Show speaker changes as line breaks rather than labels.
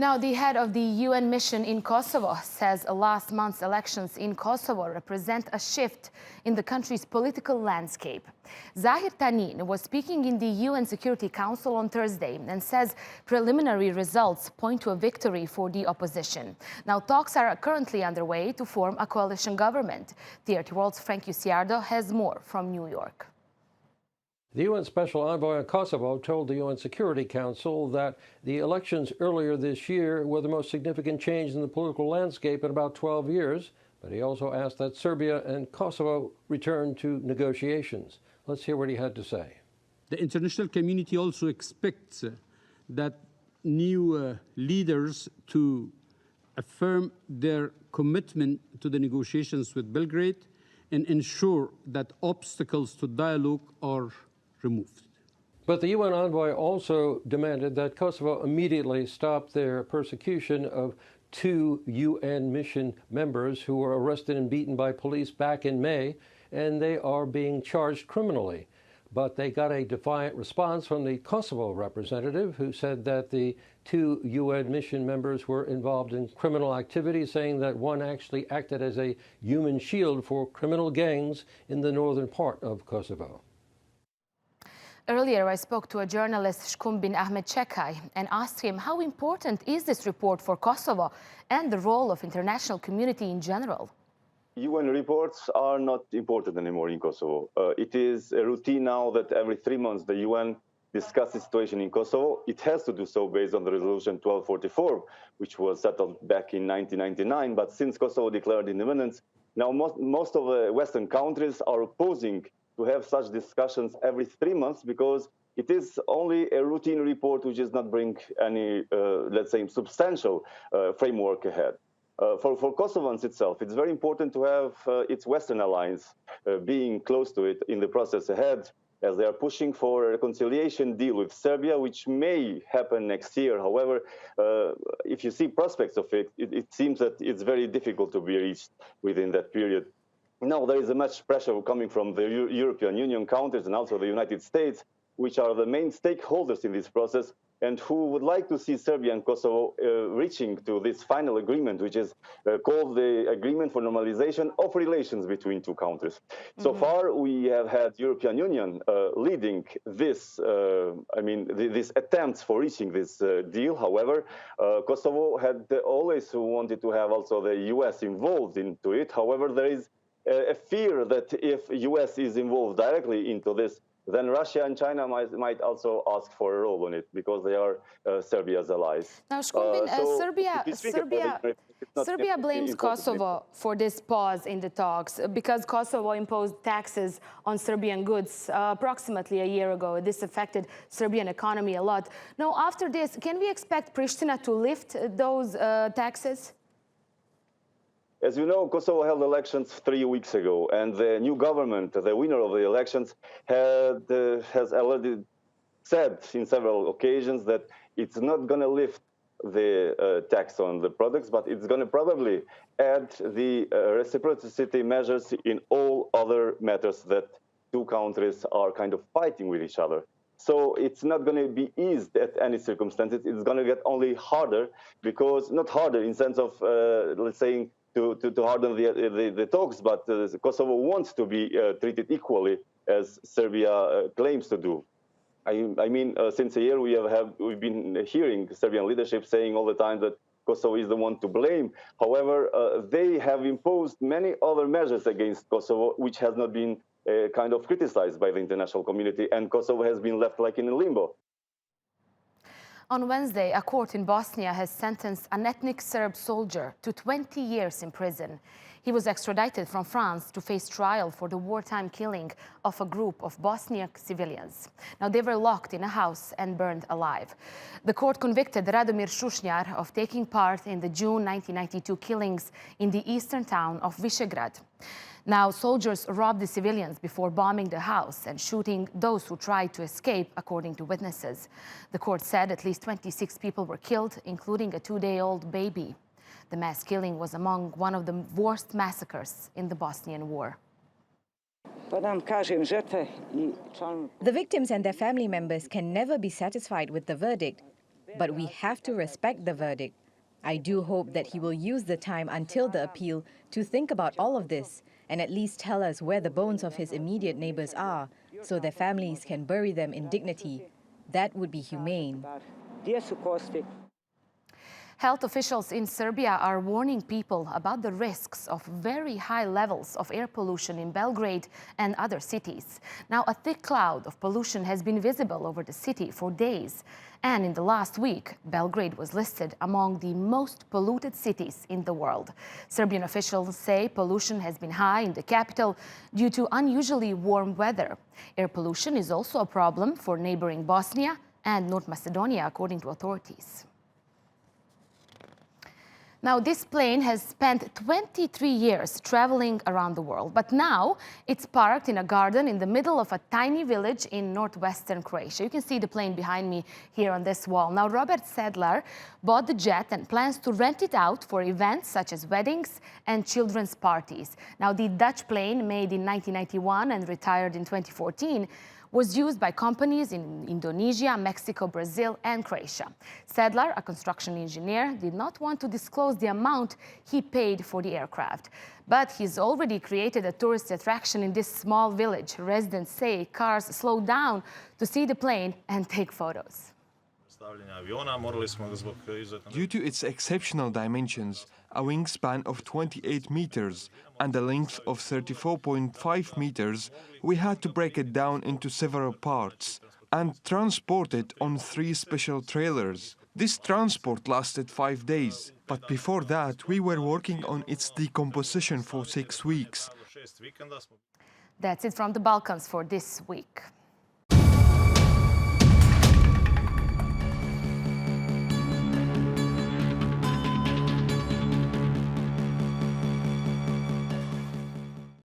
Now, the head of the UN mission in Kosovo says last month's elections in Kosovo represent a shift in the country's political landscape. Zahir Tanin was speaking in the UN Security Council on Thursday and says preliminary results point to a victory for the opposition. Now, talks are currently underway to form a coalition government. TRT World's Frank Uciardo has more from New York.
The UN Special Envoy on Kosovo told the UN Security Council that the elections earlier this year were the most significant change in the political landscape in about 12 years, but he also asked that Serbia and Kosovo return to negotiations. Let's hear what he had to say.
The international community also expects that new leaders to affirm their commitment to the negotiations with Belgrade and ensure that obstacles to dialogue are removed.
But the UN envoy also demanded that Kosovo immediately stop their persecution of 2 UN mission members who were arrested and beaten by police back in May, and they are being charged criminally. But they got a defiant response from the Kosovo representative, who said that the 2 UN mission members were involved in criminal activity, saying that one actually acted as a human shield for criminal gangs in the northern part of Kosovo.
Earlier, I spoke to a journalist, Shkum bin Ahmed Chekai, and asked him how important is this report for Kosovo and the role of international community in general.
UN reports are not important anymore in Kosovo. It is a routine now that every 3 months the UN discusses the situation in Kosovo. It has to do so based on the resolution 1244, which was settled back in 1999. But since Kosovo declared independence, now most of the Western countries are opposing to have such discussions every 3 months because it is only a routine report which does not bring any, let's say, substantial framework ahead. For Kosovans itself, it's very important to have its Western alliance being close to it in the process ahead, as they are pushing for a reconciliation deal with Serbia, which may happen next year. However, if you see prospects of it, it seems that it's very difficult to be reached within that period. Now, there is much pressure coming from the European Union countries and also the United States, which are the main stakeholders in this process and who would like to see Serbia and Kosovo reaching to this final agreement, which is called the Agreement for Normalization of Relations between 2 countries. So far, we have had European Union leading this, these attempts for reaching this deal. However, Kosovo had always wanted to have also the US involved into it. However, there is a fear that if US is involved directly into this, then Russia and China might also ask for a role in it because they are Serbia's allies.
Now, Shkumbin, Serbia blames Kosovo for this pause in the talks because Kosovo imposed taxes on Serbian goods approximately a year ago. This affected Serbian economy a lot. Now, after this, can we expect Pristina to lift those taxes?
As you know, Kosovo held elections 3 weeks ago, and the new government, the winner of the elections, has already said in several occasions that it's not going to lift the tax on the products, but it's going to probably add the reciprocity measures in all other matters that 2 countries are kind of fighting with each other. So it's not going to be eased at any circumstances. It's going to get only harder, because not harder in sense of, let's say, to harden the talks, but Kosovo wants to be treated equally as Serbia claims to do. I mean, since a year we've been hearing Serbian leadership saying all the time that Kosovo is the one to blame. However, they have imposed many other measures against Kosovo, which has not been kind of criticized by the international community, and Kosovo has been left like in a limbo.
On Wednesday, a court in Bosnia has sentenced an ethnic Serb soldier to 20 years in prison. He was extradited from France to face trial for the wartime killing of a group of Bosnian civilians. Now, they were locked in a house and burned alive. The court convicted Radomir Šušnjar of taking part in the June 1992 killings in the eastern town of Visegrad. Now, soldiers robbed the civilians before bombing the house and shooting those who tried to escape, according to witnesses. The court said at least 26 people were killed, including a 2-day-old baby. The mass killing was among one of the worst massacres in the Bosnian War.
The victims and their family members can never be satisfied with the verdict. but we have to respect the verdict. I do hope that he will use the time until the appeal to think about all of this and at least tell us where the bones of his immediate neighbors are, so their families can bury them in dignity. That would be humane.
Health officials in Serbia are warning people about the risks of very high levels of air pollution in Belgrade and other cities. Now, a thick cloud of pollution has been visible over the city for days. And in the last week, Belgrade was listed among the most polluted cities in the world. Serbian officials say pollution has been high in the capital due to unusually warm weather. Air pollution is also a problem for neighboring Bosnia and North Macedonia, according to authorities. Now, this plane has spent 23 years traveling around the world, but now it's parked in a garden in the middle of a tiny village in northwestern Croatia. You can see the plane behind me here on this wall. Now, Robert Sedlar bought the jet and plans to rent it out for events such as weddings and children's parties. Now, the Dutch plane, made in 1991 and retired in 2014, was used by companies in Indonesia, Mexico, Brazil, and Croatia. Sedlar, a construction engineer, did not want to disclose the amount he paid for the aircraft. But he's already created a tourist attraction in this small village. Residents say cars slow down to see the plane and take photos.
Due to its exceptional dimensions, a wingspan of 28 meters and a length of 34.5 meters, we had to break it down into several parts and transport it on 3 special trailers. This transport lasted 5 days, but before that we were working on its decomposition for 6 weeks.
That's it from the Balkans for this week.